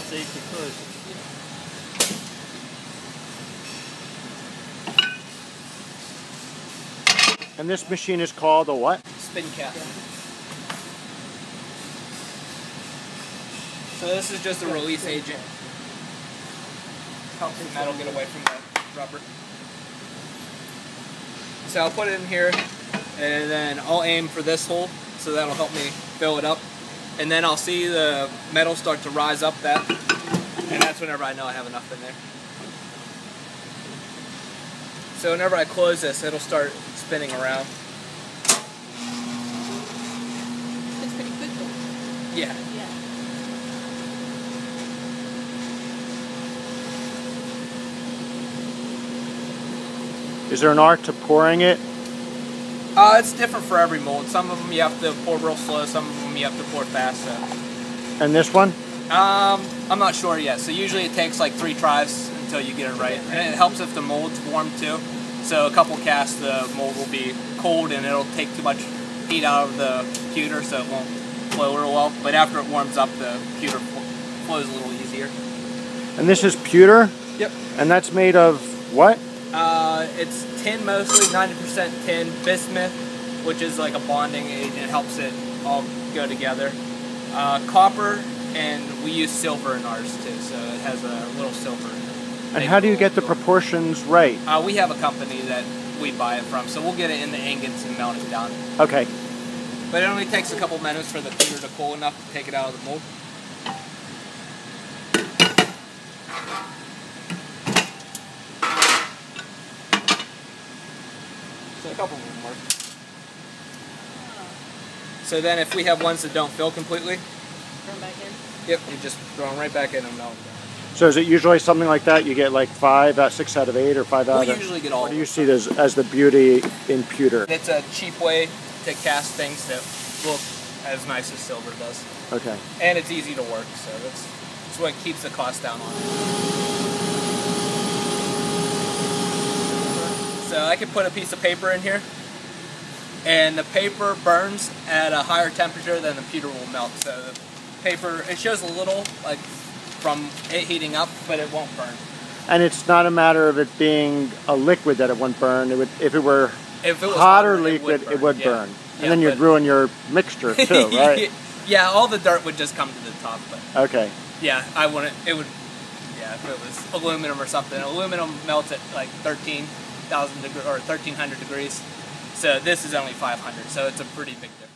safety first. And this machine is called a what? Spin cap. So this is just a release agent. Helps the metal get away from the rubber. So I'll put it in here, and then I'll aim for this hole, so that'll help me fill it up. And then I'll see the metal start to rise up that, and that's whenever I know I have enough in there. So whenever I close this, it'll start spinning around. It's pretty quick though. Yeah. Yeah. Is there an art to pouring it? It's different for every mold. Some of them you have to pour real slow, some of them you have to pour fast. So. And this one? I'm not sure yet. So usually it takes like 3 tries until you get it right. And it helps if the mold's warm too. So a couple casts, the mold will be cold and it'll take too much heat out of the pewter, so it won't flow real well. But after it warms up, the pewter flows a little easier. And this is pewter? Yep. And that's made of what? It's tin mostly, 90% tin. Bismuth, which is like a bonding agent, it helps it all go together. Copper, and we use silver in ours too, so it has a little silver in it. And how do you get the proportions right? We have a company that we buy it from, so we'll get it in the ingots and melt it down. Okay. But it only takes a couple minutes for the pewter to cool enough to take it out of the mold. So a couple of them work. So then if we have ones that don't fill completely, Throw them back in. yep, you just throw them right back in and melt them. So is it usually something like that? You get like 6 out of 8 or 5 out of 8? We'll usually get all Or of do you them. see this as the beauty in pewter? It's a cheap way to cast things that look as nice as silver does. Okay. And it's easy to work, so that's what keeps the cost down on it. So I could put a piece of paper in here, and the paper burns at a higher temperature than the pewter will melt. So the paper, it shows a little, like, from it heating up, but it won't burn. And it's not a matter of it being a liquid that it won't burn. It would, if it was hot or liquid, it would burn. And Yeah, then you'd ruin your mixture too, right? Yeah, all the dirt would just come to the top. But Okay. yeah, I wouldn't. It would. Yeah, if it was aluminum or something. Aluminum melts at like 13,000 degrees or 1,300 degrees. So this is only 500. So it's a pretty big difference.